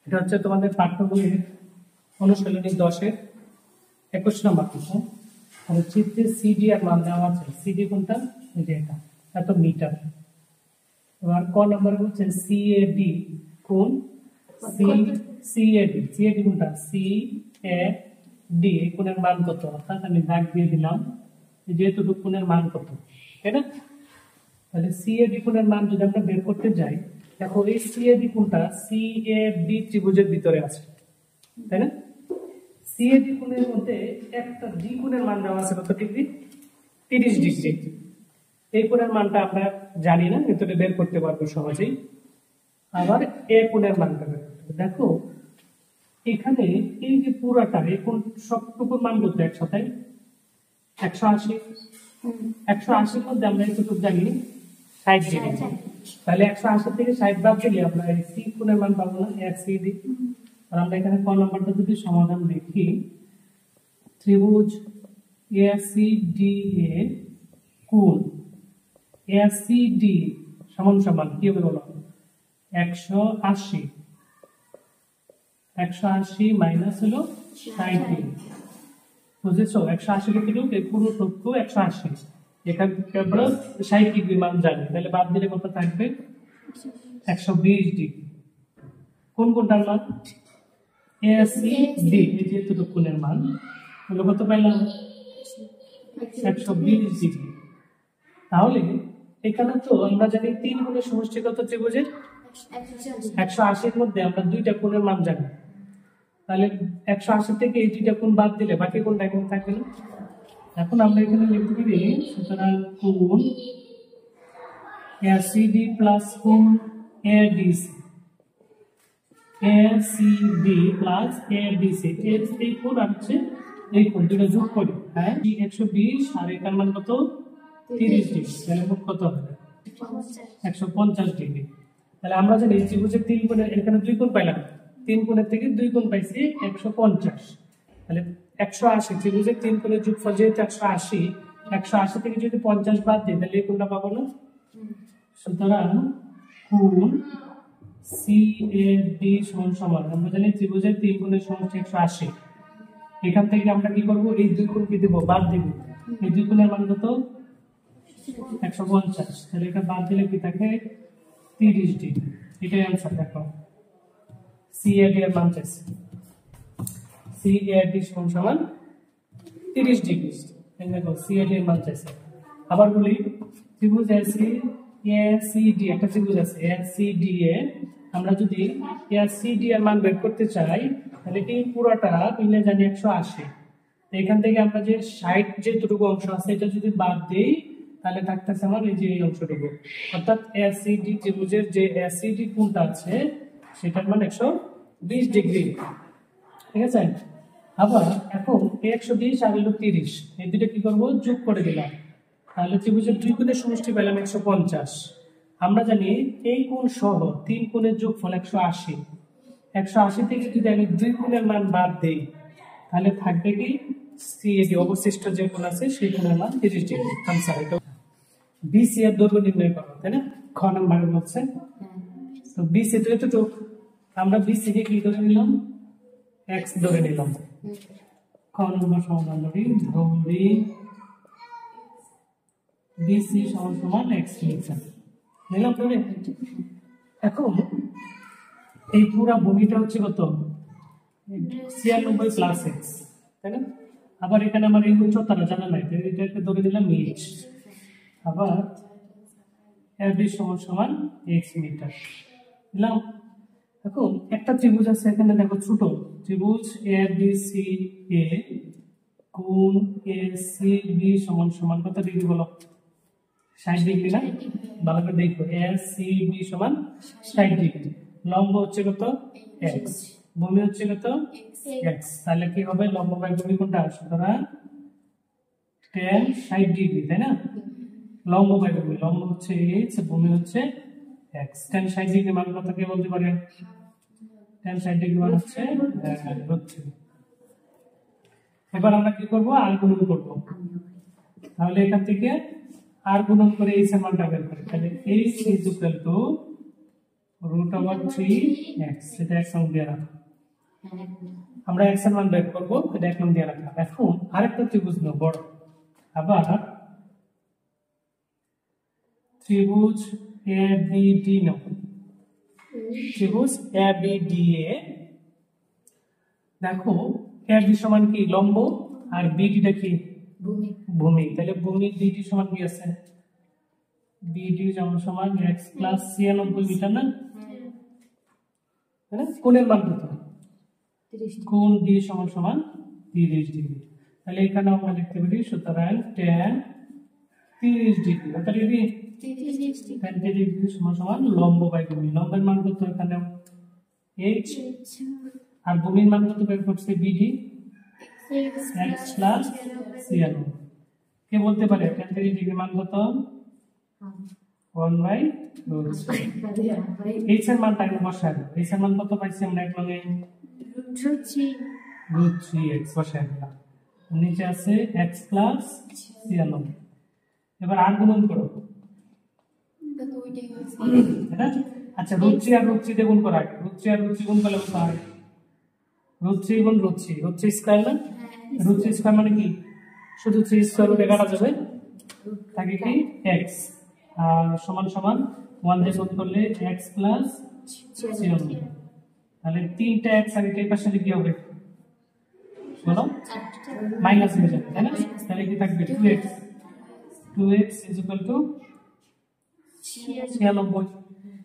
এটা হচ্ছে তোমাদের পাঠ্যবইয়ের অনুশীলনী 10-এর 21 নম্বর প্রশ্ন। আর চিত্রে সিডি এর মান দেওয়া আছে। সিডি কোনটা? এই যে এটা, এত মিটার। এবার ক নম্বর হচ্ছে সিএডি কোণ। সিএডি সিএডি কোনটা? সিএডি এই কোণের মান কত? অর্থাৎ আমি দাগ দিয়ে দিলাম যেহেতু কোণের মান কত, তাই না? তাহলে সিএডি কোণের মান যদি আমরা বের করতে যাই, দেখো এই সিএডি কোণটা সিএডি ত্রিভুজের ভিতরে আছে, তাই না? সিএডি কোণের মধ্যে একটা ডি কোণের মান দেওয়া আছে কত ডিগ্রি? 30 ডিগ্রি। এই কোণের মানটা আমরা জানি না, কিন্তু এটা বের করতে পারবো সহজেই। আবার এ কোণের মানটা বের করতে হবে। দেখো এখানে এই যে পুরাটা এই কোণ সবটুকুর মান কত একসাথে? 180। 180 মধ্যে আমরা একটু জানি 60 ডিগ্রি। তাহলে 180 থেকে 60 বাদ দিলে আমরা এই সি কোণের মান পাবো না, সিডি। আর আমরা এখানে ক নাম্বারটা যদি সমাধান দেখি, ত্রিভুজ এসিডি এর কোণ এসিডি সমান সমান কি হবে বলো? 180 মাইনাস হলো 60। বুঝেছো? 180 কতটুকু? এই পুরো টুকু 180। এখান থেকে আমরা 60 ডিগ্রি মান জানি, তাহলে বাদ দিলে কত থাকবে? 120 ডিগ্রি। কোন কোণটার মান? এসিডি এই যে এতটুকু কোণের মান হলো কত পাইলাম? 120 ডিগ্রি। তাহলে এখানে তো আমরা জানি 3 কোণের সমষ্টি কত ত্রিভুজের? 180 এর মধ্যে আমরা দুইটা কোণের মান জানি। তাহলে 180 থেকে এই দুইটা কোণ বাদ দিলে বাকি কোণটা এখন থাকবে না। এখন আমরা এখানে লিখতে পারি সুতরাং কোণ এসিডি প্লাস কোণ এডিসি, এসিডি প্লাস এডিসি এই কোণ আছে, এই কোণ দুটো যোগ করি। হ্যাঁ 120 আর এটার মান কত? 30 ডিগ্রি। তাহলে মোট কত হবে? 150 ডিগ্রি। তাহলে আমরা জানি ত্রিভুজের 3 কোণে এখানে 2 কোণ পাইলাম, 3 কোণের থেকে 2 কোণ পাইছি 150। তাহলে 180 ত্রিভুজের 3 কোণের যোগফল যেহেতু 180, 180 থেকে যদি 50 বাদ দিই তাহলে এই কোণটা পাবো না। সুতরাং কোণ সিএডি সমান সমান আমরা জানি ত্রিভুজের 3 কোণের সমষ্টি 180। এখান থেকে আমরা কি করব? এই 2 কোণ কি দেব? বাদ দেব। এই 2 কোণের মান কত? 150। তাহলে এটা বাদ দিলে কি থাকে? 30 ডিগ্রি। এটাই आंसर। দেখো সিএডি এর মান চাইছে, সিএডি সমান সমান 30 ডিগ্রি। এই দেখো সিএডি এর মান চাইছে। আবার বলি ত্রিভুজ এসিডি একটা ত্রিভুজ আছে এসিডি এ আমরা যদি এসিডি এর মান বের করতে চাই তাহলে এই পুরোটা মিলে জানি 180। এখান থেকে আমরা যে 60 যেটুকু অংশ আছে এটা যদি বাদ দেই তাহলে থাকতেছে আমার এই যে এই অংশটুকু। অর্থাৎ এসিডি ত্রিভুজের যে এসিডি কোণটা আছে সেটার মান 120 ডিগ্রি। ঠিক আছে? আবার এখন 120 আর হলো 30 এই দুটো কি করব? যোগ করে দিলাম। তাহলে ত্রিভুজের 2 কোণের সমষ্টি পেলাম 150। আমরা জানি এই কোণ সহ 3 কোণের যোগফল 180। 180 থেকে যদি আমি 2 কোণের মান বাদ দেই তাহলে থাকবে কি? সিএডি অবশিষ্ট যে কোণ আছে সেই কোণের মান 30 ডিগ্রি। आंसर এটা। বিসি এর দৈর্ঘ্য নির্ণয় করো, তাই না? খ নম্বরে বলছে। তো বিসি তো এতটুকু, আমরা বিসি কে কি ধরে নিলাম? x ধরে নিলাম। খ নম্বর সমাধান করি। ধরি বিসি সমান সমান x লিখলাম। নিলাম ধরে। এখন এই পুরো ভূমিটা হচ্ছে কত? 96 প্লাস x, তাই না? আবার এখানে আমার এই উচ্চতাটা জানা নাই, তাই এটাকে ধরে দিলাম h। আবার ab সমান সমান x মিটার নিলাম। এখন একটা ত্রিভুজ আছে এখানে, দেখো ছোট ত্রিভুজ এবিসি এ কোণ এসিবি সমান সমান কত ডিগ্রি বলো? 60 ডিগ্রি না? ভালো করে দেখো এসিবি সমান 60 ডিগ্রি। লম্ব হচ্ছে কত? x, ভূমি হচ্ছে কত? x। তাহলে কি হবে? লম্ব বাই ভূমি কোনটা? সুতরাং tan 60 ডিগ্রি, তাই না? লম্ব বাই ভূমি, লম্ব হচ্ছে h, ভূমি হচ্ছে x। tan 60 ডিগ্রি মান কত কে বলতে পারে? tan 60 ডিগ্রি মান হচ্ছে হচ্ছে। এবার আমরা কি করব? r গুণন করব। তাহলে এখান থেকে r গুণন করে h এর মানটা বের করি। তাহলে h = √3x, সেটা এক নং দিয়ে রাখা। আমরা x এর মান বের করবো, এটা এক নং দিয়ে রাখা। এখন আরেকটা ত্রিভুজ নেব বড়, আবার ত্রিভুজ ABD নেব। ত্রিভুজ ABDA, দেখো AB সমান কি লম্ব আর BD টা কি ভূমি, তাহলে ভূমি BD সমান কি আছে, BD সমান x প্লাস 96 মিটার না, তাই না? কোণের মান কত, কোণ D সমান সমান 30 ডিগ্রি। তাহলে এখানে আমরা লিখতে পারি সুতরাং tan 30 ডিগ্রি, তাহলে কি 30 ডিগ্রি সমান সমান লম্ব বাই ভূমি। লম্বের মান কত এখানে h, আর ভূমির মান কত বের করছে BD, x প্লাস 96। কে বলতে পারে tan 30 ডিগ্রি মান কত, 1/√3। h এর মানটা আমরা বসাবো, h এর মান কত পাইছি আমরা, এক মানে √3x বসাই দিলাম, নিচে আছে x প্লাস 96। এবার আর গুণন করো, আচ্ছা √3 আর √3 দিয়ে গুণ করা, √3 আর √3 গুণ করলে কত হয়, √3 গুণ √3 স্কয়ার না, √3 স্কয়ার মানে কি শুধু 3 স্কয়ার রুটে কাটা যাবে, থাকে কি x, আর সমান সমান 1 দিয়ে গুণ করলে x প্লাস 96। তাহলে 3টা x আর এই পাশে কি হবে বলো, মাইনাস হয়ে যাবে, তাই না? তাহলে কি থাকবে 2x, 2x = 96।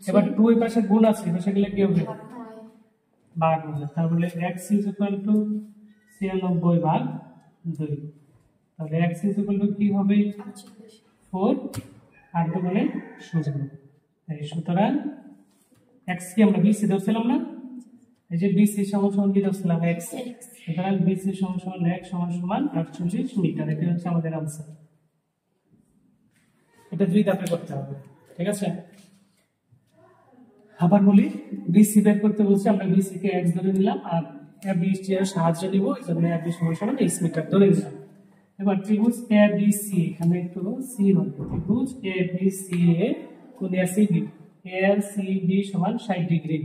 এবার 2 এর পাশে গুণ আছে, পাশে গেলে কি হবে ভাগ হবে, তাহলে x = 96/2। তাহলে x = কি হবে 4 আর 2 গুণে 16। তাই সুতরাং x কি আমরা bc ধরছিলাম না, এই যে bc সমান সমান কি ধরছিলাম x, সুতরাং bc সমান সমান x সমান সমান 48 মিটার। এটা হচ্ছে আমাদের आंसर। এটা দুই ধাপে করতে হবে, ঠিক আছে? আবার বলি, BC বের করতে বলছি, আমরা BC কে x ধরে নিলাম আর ABC এর সাহায্য নিব, এজন্য AB সমান সমান h মিটার ধরে নিলাম। এবার ত্রিভুজ ABC, এখানে একটু c হবে, ত্রিভুজ ABCA কোণ ACB, ACB সমান 60 ডিগ্রি।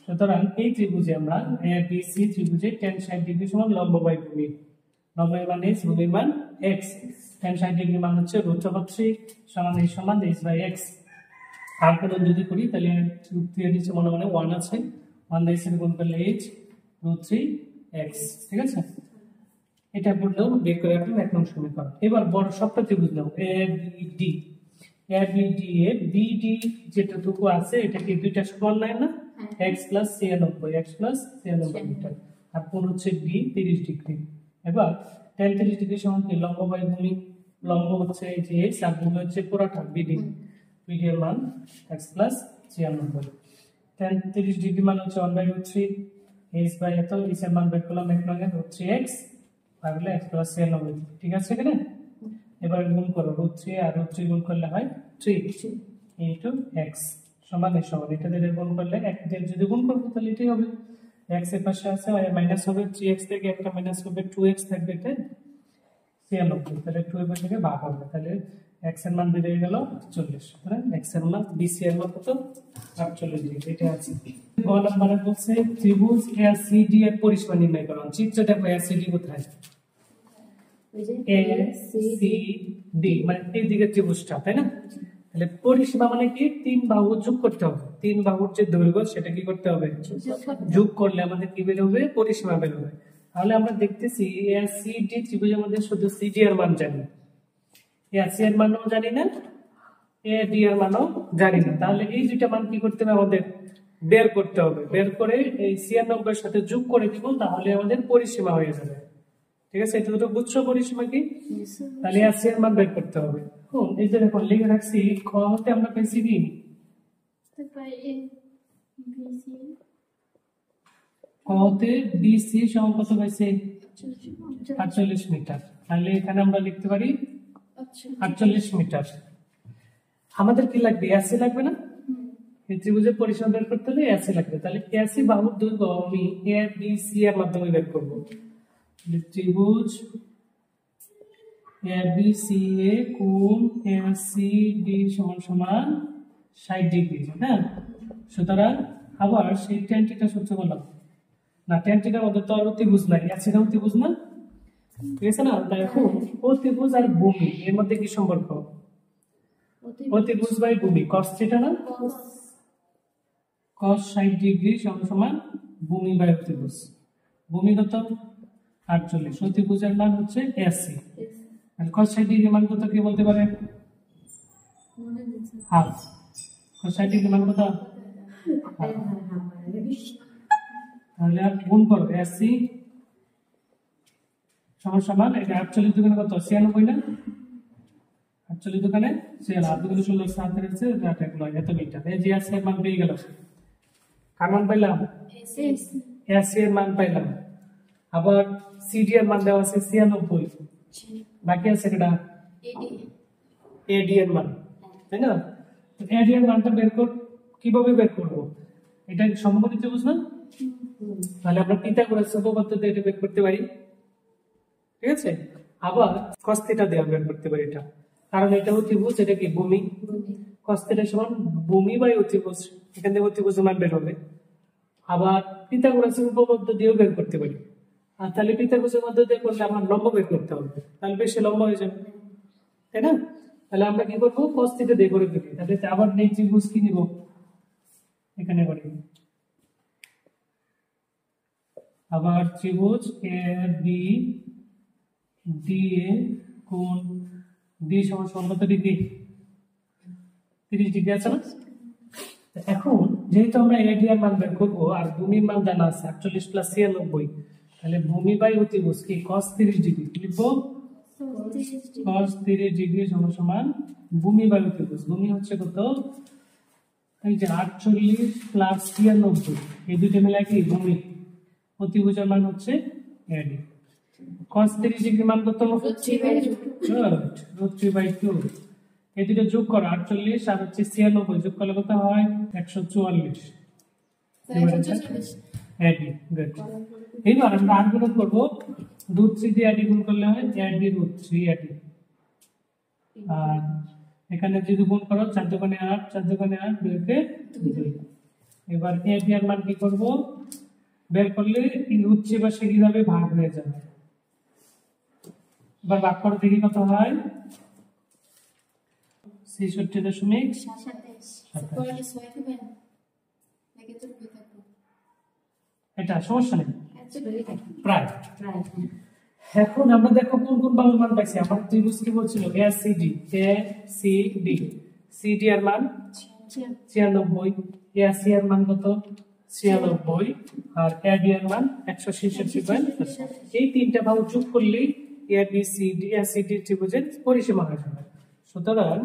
সুতরাং এই ত্রিভুজে আমরা ABC ত্রিভুজে tan 60 ডিগ্রি সমান লম্ব বাই ভূমি, লম্বের মান h, ভূমির মান x, tan 60 ডিগ্রি মান হচ্ছে √3 সমান h সমান h/x। আর কোন যদি করি তাহলে √3 এর নিচে মনে মনে 1 আছে, 1 দিয়ে গুণ করলে h √3x, ঠিক আছে? এটা বললেও বের করে রাখলাম এক নং সমীকরণ। এবার বড় সবটা ত্রিভুজ নাও ABD, ABD এ BD যেটুকু আছে এটা কি দুইটা সমান নাই না, x plus 96, x plus 96 meter, আর কোণ হচ্ছে B 30 ডিগ্রি। এবার tan 30 ডিগ্রি সমান কি লম্ব বাই ভূমি, লম্ব হচ্ছে এই যে h আর ভূমি হচ্ছে পুরোটা BD, BD এর মান x প্লাস 96। tan 30 ডিগ্রি মান হচ্ছে 1/√3, h বাই এত, h এর মান বের করলাম এক নং √3x তাহলে x প্লাস 96, ঠিক আছে কিনা? এবার গুণ করো, √3 আর √3 গুণ করলে হয় 3 ইনটু x সমান এই সমান, এটা দিয়ে গুণ করলে এক দিয়ে যদি গুণ করব তাহলে এটাই হবে, x এর পাশে আছে মাইনাস হবে, 3x থেকে একটা মাইনাস হবে, 2x থাকবে, তাই 96, তাহলে 2 এর পাশে ভাগ হবে, তাহলে x এর মান বেরিয়ে গেল 48। সুতরাং x এর মান BC এর মান কত 48 ডিগ্রি, এটা আছে। গ নম্বরে বলছে ত্রিভুজ ACD এর পরিসীমা নির্ণয় করো। চিত্রে দেখো ACD কোথায়, ACD মানে এই দিকে ত্রিভুজটা, তাই না? তাহলে পরিসীমা মানে কি, তিন বাহু যোগ করতে হবে, তিন বাহুর যে দৈর্ঘ্য সেটা কি করতে হবে, যোগ করলে আমাদের কি বের হবে, পরিসীমা বের হবে। তাহলে আমরা দেখতেছি ACD ত্রিভুজের মধ্যে শুধু CD এর মান জানি, AC এর মানও জানি না, AD এর মানও জানি না। তাহলে এই দুইটা মান কি করতে হবে, আমাদের বের করতে হবে, বের করে এই 96 এর সাথে যোগ করে দিব, তাহলে আমাদের পরিসীমা হয়ে যাবে, ঠিক আছে? এটা তো বুঝছো পরিসীমা কি, তাহলে AC এর মান বের করতে হবে। এই যে দেখো লিখে রাখছি, খ হতে আমরা পেয়েছি কি, ক হতে BC সমান কত পাইছে 48 মিটার, তাহলে এখানে আমরা লিখতে পারি 48 মিটার। আমাদের কি লাগবে, AC লাগবে না, এই ত্রিভুজের পরিসীমা বের করতে হলে AC লাগবে, তাহলে AC বাহুর দৈর্ঘ্য আমি ABC এর মাধ্যমে বের করব। ত্রিভুজ ABCA কোণ ACD সমান সমান 60 ডিগ্রি, হ্যাঁ সুতরাং আবার সেই tan থিটা সূত্র বললাম না, tan থিটার মধ্যে তো আর অতিভুজ নাই, আছে না অতিভুজ না, ঠিক আছে না? তাই এখন অতিভুজ আর ভূমি এর মধ্যে কি সম্পর্ক? অতিভুজ বাই ভূমি, cos থিটা না, cos 60 ডিগ্রি সমান ভূমি বাই অতিভুজ। ভূমি কত? 48, অতিভুজের মান হচ্ছে 80, আর cos 60 ডিগ্রি মান কত কি বলতে পারে? হাফ। cos 60 ডিগ্রি মান কত? তাহলে আর গুণ করো 80 সমান এটা 48 দোকানে কত? 96 না? 48 দোকানে 96, 8 দোকানে 16, 7 এর চেয়ে 8 এগুলো এত মিটার। এই যে 80 এর মান পেয়ে গেল। কার মান পাইলাম? 80 এর মান পাইলাম। আবার সিডি এর মান দেওয়া আছে 96, বাকি আছে কেটা? এডি এর মান, তাই না? তো এডি এর মানটা বের কর, কিভাবে বের করব? এটা সমকোণী ত্রিভুজ না? তাহলে আমরা পিথাগোরাস উপপাদ্যতে এটা বের করতে পারি, ঠিক আছে? আবার cos থিটা দিয়ে বের করতে পারি এটা, কারণ এটা অতিভুজ, এটা কি ভূমি। cos থিটা সমান ভূমি বাই অতিভুজ, এখান থেকে অতিভুজের মান বের হবে। আবার পিথাগোরাসের উপপাদ্য দিয়েও বের করতে পারি। আর তাহলে পিথাগোরাসের মধ্যে দিয়ে করলে আমার লম্ব বের করতে হবে, তাহলে বেশি লম্ব হয়ে যাবে, তাই না? তাহলে আমরা কি করবো? cos থিটা দিয়ে করে দিই। তাহলে আবার নেই ত্রিভুজ কি নিব? এখানে করি আবার ত্রিভুজ এ বি ডি এ কোণ ডি সমান কত ডিগ্রি? 30 ডিগ্রি আছে না? এখন যেহেতু আমরা এডি এর মান বের করবো আর ভূমির মান জানা আছে 48 প্লাস 96, তাহলে ভূমি বাই অতিভুজ কি cos 30 ডিগ্রি লিখবো? cos 30 ডিগ্রি সমান ভূমি বাই অতিভুজ। ভূমি হচ্ছে কত? এই যে 48 প্লাস 96, এই দুটো মিলে কি ভূমি। অতিভুজের মান হচ্ছে এডি। cos 30 ডিগ্রি মান কত? √3/2। এই দুটো যোগ করো, 48 আর হচ্ছে 96 যোগ করলে কত হয়? 144। এডি, গুড। এইবার আমরা আর গুণ করব, √3 দিয়ে এডি গুণ করলে হয় এডি √3 এডি। আর এখানে যদি গুণ করো 4 দোকানে 8, 4 দোকানে 8, 2 কে 2। এবার এডি এর মান কি করব? বের করলে এই √3 পাশে কি যাবে? ভাগ হয়ে যাবে। এবার ভাগ করে দেখি কত হয়? 66.27। এটা সমস্যা নেই, প্রায়। এখন আমরা দেখো কোন কোন বাহুর মান পাইছি। আমার ত্রিভুজ কি বলছিল? এসিডি, এসিডি, সিডি এর মান 96, এসি এর মান কত? 96, আর এডি এর মান 166। এই তিনটা বাহু যোগ করলেই এবিসিডি এসিডি ত্রিভুজের পরিসীমা হয়ে যাবে। সুতরাং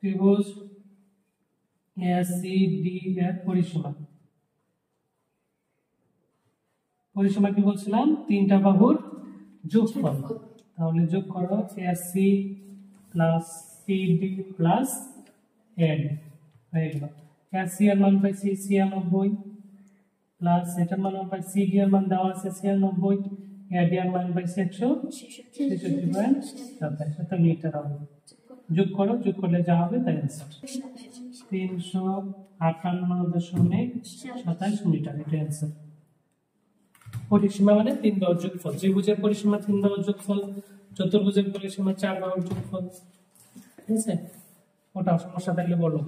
ত্রিভুজ এসিডি এর পরিসীমা কি বলছিলাম? তিনটা বাহুর যোগফল। তাহলে যোগ করো এসি প্লাস সিডি প্লাস এডি হয়ে গেল। এসি এর মান পাইছি 96 প্লাস এটার মান পাইছি, সিডি এর মান দেওয়া আছে 96, এডি এর মান পাইছি 166.27 মিটার হবে। যোগ করো, যোগ করলে যা হবে তাই आंसर 358.27 মিটার, এটা आंसर। পরিসীমা মানে 3 বাহুর যোগফল। ত্রিভুজের পরিসীমা 3 বাহুর যোগফল, চতুর্ভুজের পরিসীমা 4 বাহুর যোগফল, ঠিক আছে? ওটা সমস্যা থাকলে বলো।